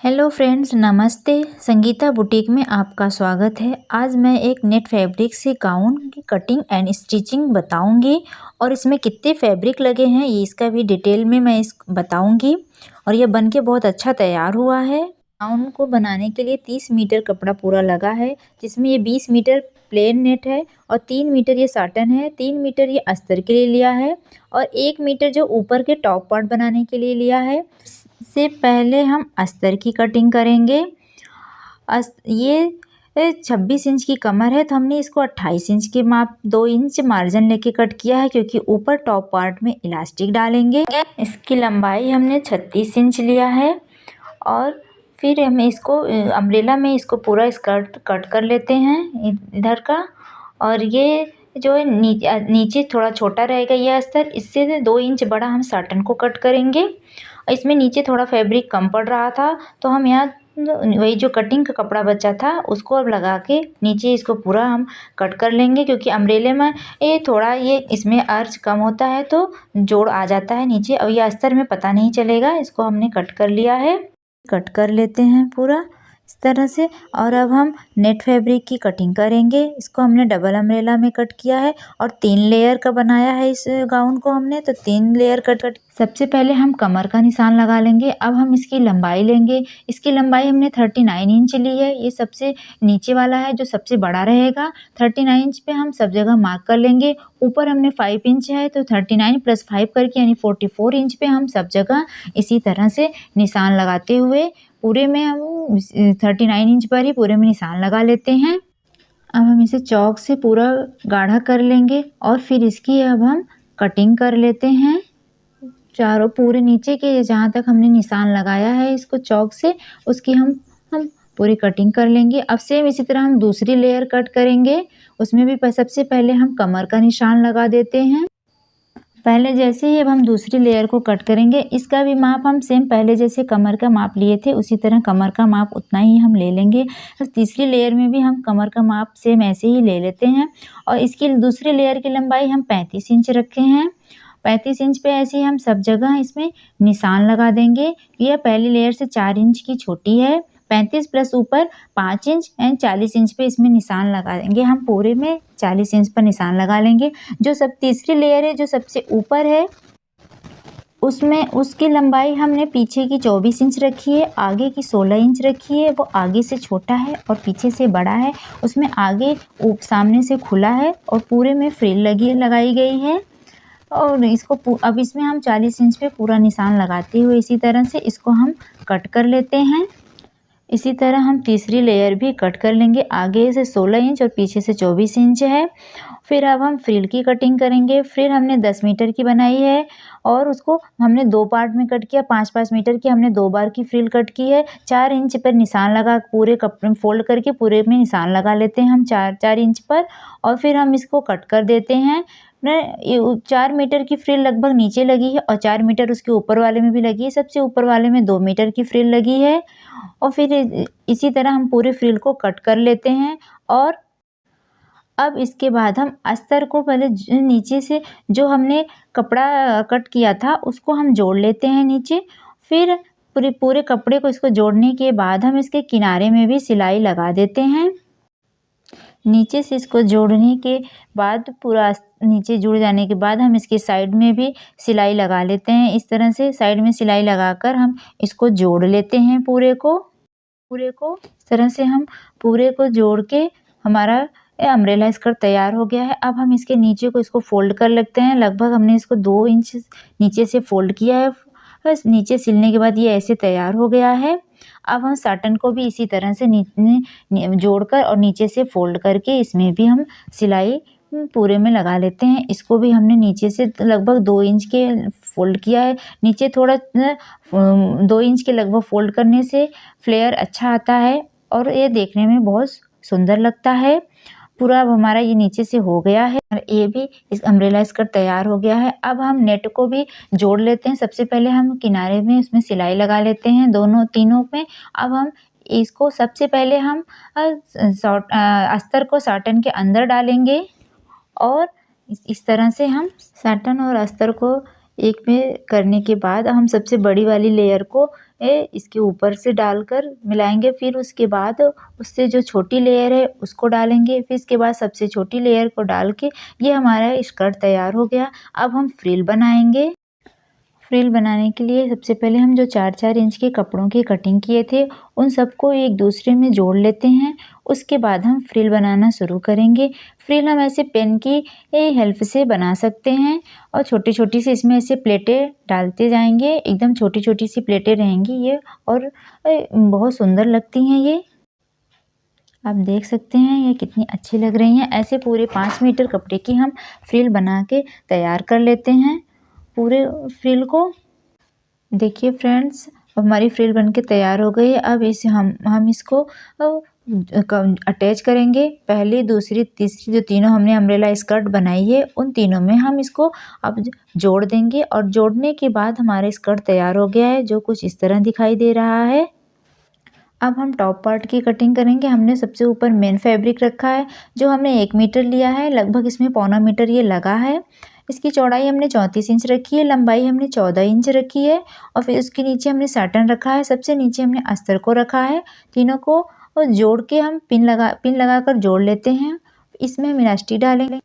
Hello friends, नमस्ते। Sangeeta boutique में आपका स्वागत है। आज मैं एक नेट फैब्रिक से गाउन की कटिंग एंड स्टिचिंग बताऊंगी और इसमें कितने फैब्रिक लगे हैं ये इसका भी डिटेल में मैं बताऊंगी। और ये बनके बहुत अच्छा तैयार हुआ है। गाउन को बनाने के लिए 30 मीटर कपड़ा पूरा लगा है, जिसमें ये 20 मीटर प्लेन नेट है और 3 मीटर ये साटन है, 3 मीटर ये अस्तर के लिए लिया है और 1 मीटर जो ऊपर के टॉप पार्ट बनाने के लिए लिया है। से पहले हम अस्तर की कटिंग करेंगे। ये 26 इंच की कमर है, तो हमने इसको 28 इंच के माप 2 इंच मार्जिन लेके कट किया है, क्योंकि ऊपर टॉप पार्ट में इलास्टिक डालेंगे। इसकी लंबाई हमने 36 इंच लिया है और फिर हम इसको अम्ब्रेला में इसको पूरा स्कर्ट कट कर लेते हैं इधर का। और ये जो है नीचे थोड़ा छोटा रहेगा ये अस्तर, इससे 2 इंच बड़ा हम साटन को कट करेंगे। इसमें नीचे थोड़ा फैब्रिक कम पड़ रहा था, तो हम यहाँ वही जो कटिंग का कपड़ा बचा था उसको अब लगा के नीचे इसको पूरा हम कट कर लेंगे, क्योंकि अम्ब्रेले में ये थोड़ा ये इसमें अर्ज कम होता है तो जोड़ आ जाता है नीचे, और ये अस्तर में पता नहीं चलेगा। इसको हमने कट कर लिया है। कट कर लेते हैं पूरा इस तरह से। और अब हम नेट फैब्रिक की कटिंग करेंगे। इसको हमने डबल अम्ब्रेला में कट किया है और 3 लेयर का बनाया है इस गाउन को हमने, तो 3 लेयर कट। सबसे पहले हम कमर का निशान लगा लेंगे। अब हम इसकी लंबाई लेंगे। इसकी लंबाई हमने 39 इंच ली है। ये सबसे नीचे वाला है जो सबसे बड़ा रहेगा। 39 इंच पे हम सब जगह मार्क कर लेंगे। ऊपर हमने 5 इंच है, तो 39 + 5 करके यानी 44 इंच पे हम सब जगह इसी तरह से निशान लगाते हुए पूरे में हम 39 इंच पर ही पूरे में निशान लगा लेते हैं। अब हम इसे चौक से पूरा गाढ़ा कर लेंगे और फिर इसकी अब हम कटिंग कर लेते हैं। चारों पूरे नीचे के जहाँ तक हमने निशान लगाया है इसको चौक से, उसकी हम पूरी कटिंग कर लेंगे। अब सेम इसी तरह हम दूसरी लेयर कट करेंगे। उसमें भी सबसे पहले हम कमर का निशान लगा देते हैं। पहले जैसे ही अब हम दूसरी लेयर को कट करेंगे, इसका भी माप हम सेम पहले जैसे कमर का माप लिए थे उसी तरह कमर का माप उतना ही हम ले लेंगे। और तीसरी लेयर में भी हम कमर का माप सेम ऐसे ही ले लेते हैं। और इसकी दूसरी लेयर की लंबाई हम 35 इंच रखे हैं। 35 इंच पे ऐसे ही हम सब जगह इसमें निशान लगा देंगे। यह पहली लेयर से 4 इंच की छोटी है। 35 प्लस ऊपर 5 इंच एंड 40 इंच पे इसमें निशान लगा देंगे। हम पूरे में 40 इंच पर निशान लगा लेंगे। जो सब तीसरी लेयर है जो सबसे ऊपर है उसमें उसकी लंबाई हमने पीछे की 24 इंच रखी है, आगे की 16 इंच रखी है। वो आगे से छोटा है और पीछे से बड़ा है। उसमें आगे सामने से खुला है और पूरे में फ्रिल लगाई गई है। और इसको अब इसमें हम 40 इंच पे पूरा निशान लगाते हुए इसी तरह से इसको हम कट कर लेते हैं। इसी तरह हम तीसरी लेयर भी कट कर लेंगे। आगे से 16 इंच और पीछे से 24 इंच है। फिर अब हम फ्रिल की कटिंग करेंगे। फ्रिल हमने 10 मीटर की बनाई है और उसको हमने 2 पार्ट में कट किया। 5-5 मीटर की हमने 2 बार की फ्रिल कट की है। 4 इंच पर निशान लगा पूरे कपड़े में फोल्ड करके पूरे में निशान लगा लेते हैं हम 4-4 इंच पर। और फिर हम इसको कट कर देते हैं। 4 मीटर की फ्रिल लगभग नीचे लगी है और 4 मीटर उसके ऊपर वाले में भी लगी है। सबसे ऊपर वाले में 2 मीटर की फ्रिल लगी है। और फिर इसी तरह हम पूरे फ्रिल को कट कर लेते हैं। और अब इसके बाद हम अस्तर को पहले नीचे से जो हमने कपड़ा कट किया था उसको हम जोड़ लेते हैं नीचे। फिर पूरे कपड़े को इसको जोड़ने के बाद हम इसके किनारे में भी सिलाई लगा देते हैं। नीचे से इसको जोड़ने के बाद पूरा नीचे जुड़ जाने के बाद हम इसके साइड में भी सिलाई लगा लेते हैं। इस तरह से साइड में सिलाई लगाकर हम इसको जोड़ लेते हैं पूरे को। इस तरह से हम पूरे को जोड़ के हमारा अम्ब्रेला स्कर्ट तैयार हो गया है। अब हम इसके नीचे को इसको फोल्ड कर लेते हैं। लगभग हमने इसको 2 इंच नीचे से फोल्ड किया है। बस नीचे सिलने के बाद ये ऐसे तैयार हो गया है। अब हम साटन को भी इसी तरह से जोड़कर और नीचे से फोल्ड करके इसमें भी हम सिलाई पूरे में लगा लेते हैं। इसको भी हमने नीचे से लगभग 2 इंच के फोल्ड किया है। नीचे थोड़ा 2 इंच के लगभग फोल्ड करने से फ्लेयर अच्छा आता है और ये देखने में बहुत सुंदर लगता है। पूरा अब हमारा ये नीचे से हो गया है और ये भी इस अम्ब्रेला स्कर्ट तैयार हो गया है। अब हम नेट को भी जोड़ लेते हैं। सबसे पहले हम किनारे में इसमें सिलाई लगा लेते हैं तीनों में। अब हम इसको सबसे पहले हम अस्तर को साटन के अंदर डालेंगे और इस तरह से हम साटन और अस्तर को एक में करने के बाद हम सबसे बड़ी वाली लेयर को इसके ऊपर से डालकर मिलाएंगे। फिर उसके बाद उससे जो छोटी लेयर है उसको डालेंगे। फिर इसके बाद सबसे छोटी लेयर को डाल के ये हमारा स्कर्ट तैयार हो गया। अब हम फ्रिल बनाएंगे। फ्रिल बनाने के लिए सबसे पहले हम जो 4-4 इंच के कपड़ों की कटिंग किए थे उन सबको एक दूसरे में जोड़ लेते हैं। उसके बाद हम फ्रिल बनाना शुरू करेंगे। फ्रिल हम ऐसे पेन की हेल्प से बना सकते हैं और छोटी-छोटी सी इसमें ऐसे प्लेटें डालते जाएंगे। एकदम छोटी-छोटी सी प्लेटें रहेंगी ये और बहुत सुंदर लगती हैं ये। आप देख सकते हैं ये कितनी अच्छी लग रही हैं। ऐसे पूरे 5 मीटर कपड़े की हम फ्रिल बना के तैयार कर लेते हैं पूरे फ्रिल को। देखिए फ्रेंड्स, अब हमारी फ्रिल बनके तैयार हो गई है। अब इसे हम इसको अटैच करेंगे। पहली, दूसरी, तीसरी जो तीनों हमने अम्ब्रेला स्कर्ट बनाई है उन तीनों में हम इसको अब जोड़ देंगे और जोड़ने के बाद हमारा स्कर्ट तैयार हो गया है जो कुछ इस तरह दिखाई दे रहा है। अब हम टॉप पार्ट की कटिंग करेंगे। हमने सबसे ऊपर मेन फैब्रिक रखा है जो हमने 1 मीटर लिया है। लगभग इसमें पौना मीटर ये लगा है। इसकी चौड़ाई हमने 34 इंच रखी है, लंबाई हमने 14 इंच रखी है और फिर उसके नीचे हमने साटन रखा है। सबसे नीचे हमने अस्तर को रखा है। तीनों को जोड़ के हम पिन लगा कर जोड़ लेते हैं। इसमें हम इलास्टिक डालेंगे।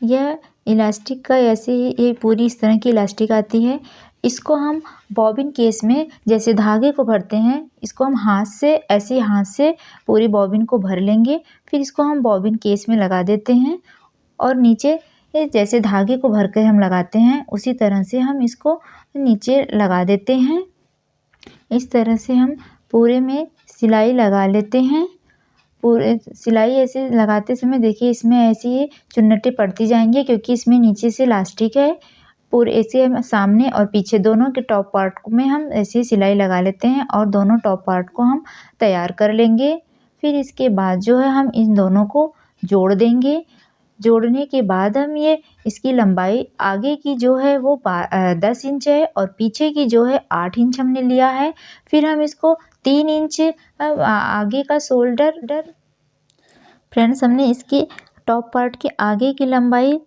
यह इलास्टिक का ऐसे ही ये पूरी इस तरह की इलास्टिक आती है। इसको हम बॉबिन केस में जैसे धागे को भरते हैं, इसको हम हाथ से पूरी बॉबिन को भर लेंगे। फिर इसको हम बॉबिन केस में लगा देते हैं और नीचे जैसे धागे को भर कर हम लगाते हैं उसी तरह से हम इसको नीचे लगा देते हैं। इस तरह से हम पूरे में सिलाई लगा लेते हैं। पूरे सिलाई ऐसे लगाते समय देखिए इसमें ऐसी चुन्नटें पड़ती जाएंगी क्योंकि इसमें नीचे से इलास्टिक है। पूरे ऐसे हम सामने और पीछे दोनों के टॉप पार्ट में हम ऐसी सिलाई लगा लेते हैं और दोनों टॉप पार्ट को हम तैयार कर लेंगे। फिर इसके बाद जो है हम इन दोनों को जोड़ देंगे। जोड़ने के बाद हम ये इसकी लंबाई आगे की जो है वो 10 इंच है और पीछे की जो है 8 इंच हमने लिया है। फिर हम इसको 3 इंच आगे का शोल्डर फ्रेंड्स हमने इसकी टॉप पार्ट की आगे की लंबाई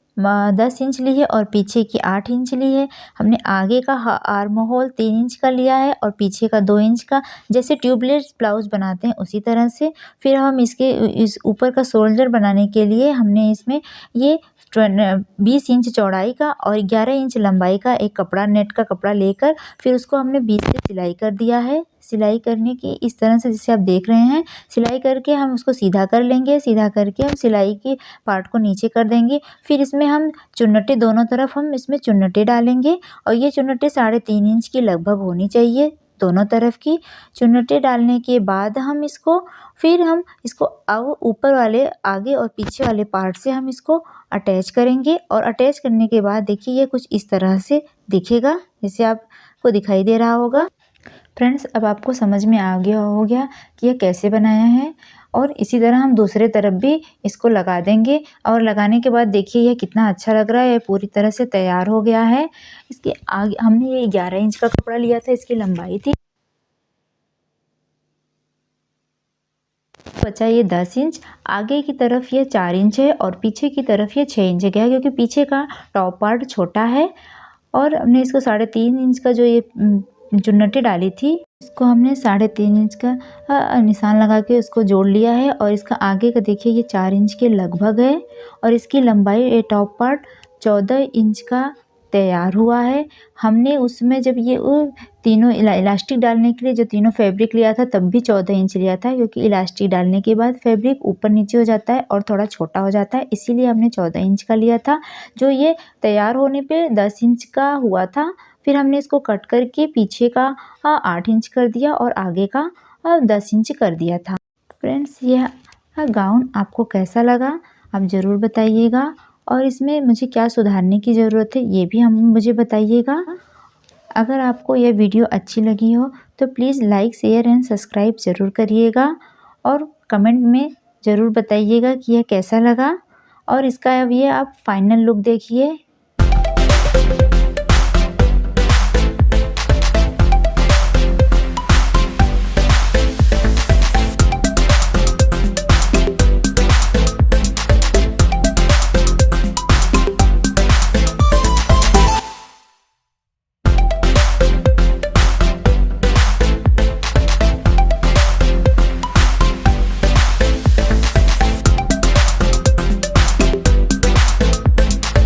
10 इंच ली है और पीछे की 8 इंच ली है। हमने आगे का आर्म होल 3 इंच का लिया है और पीछे का 2 इंच का, जैसे ट्यूबलेस ब्लाउज बनाते हैं उसी तरह से। फिर हम इस ऊपर का शोल्डर बनाने के लिए हमने इसमें ये 20 इंच चौड़ाई का और 11 इंच लंबाई का एक कपड़ा, नेट का कपड़ा लेकर फिर उसको हमने बीच से सिलाई कर दिया है। सिलाई करने की इस तरह से जैसे आप देख रहे हैं, सिलाई करके हम उसको सीधा कर लेंगे। सीधा करके हम सिलाई की पार्ट को नीचे कर देंगे। फिर इसमें हम चुन्नटें दोनों तरफ हम इसमें चुन्नटें डालेंगे और ये चुन्नटें 3.5 इंच की लगभग होनी चाहिए दोनों तरफ की। चुन्नटें डालने के बाद हम इसको अब ऊपर वाले आगे और पीछे वाले पार्ट से हम इसको अटैच करेंगे और अटैच करने के बाद देखिए ये कुछ इस तरह से दिखेगा जैसे आपको दिखाई दे रहा होगा। फ्रेंड्स, अब आपको समझ में आ गया हो गया कि यह कैसे बनाया है और इसी तरह हम दूसरे तरफ भी इसको लगा देंगे और लगाने के बाद देखिए यह कितना अच्छा लग रहा है। पूरी तरह से तैयार हो गया है। इसके आगे हमने ये 11 इंच का कपड़ा लिया था, इसकी लंबाई थी, बचा ये 10 इंच। आगे की तरफ ये 4 इंच है और पीछे की तरफ ये 6 इंच गया क्योंकि पीछे का टॉप पार्ट छोटा है। और हमने इसको 3.5 इंच का जो ये चुन्नटें डाली थी इसको हमने 3.5 इंच का निशान लगा के उसको जोड़ लिया है और इसका आगे का देखिए ये 4 इंच के लगभग है और इसकी लंबाई ये टॉप पार्ट 14 इंच का तैयार हुआ है। हमने उसमें जब ये तीनों इलास्टिक डालने के लिए जो तीनों फैब्रिक लिया था तब भी 14 इंच लिया था क्योंकि इलास्टिक डालने के बाद फैब्रिक ऊपर नीचे हो जाता है और थोड़ा छोटा हो जाता है, इसीलिए हमने 14 इंच का लिया था। जो ये तैयार होने पे 10 इंच का हुआ था। फिर हमने इसको कट करके पीछे का 8 इंच कर दिया और आगे का 10 इंच कर दिया था। फ्रेंड्स, यह गाउन आपको कैसा लगा आप ज़रूर बताइएगा और इसमें मुझे क्या सुधारने की ज़रूरत है ये भी मुझे बताइएगा। अगर आपको यह वीडियो अच्छी लगी हो तो please like, share and subscribe ज़रूर करिएगा और कमेंट में ज़रूर बताइएगा कि यह कैसा लगा। और इसका अब ये आप फाइनल लुक देखिए,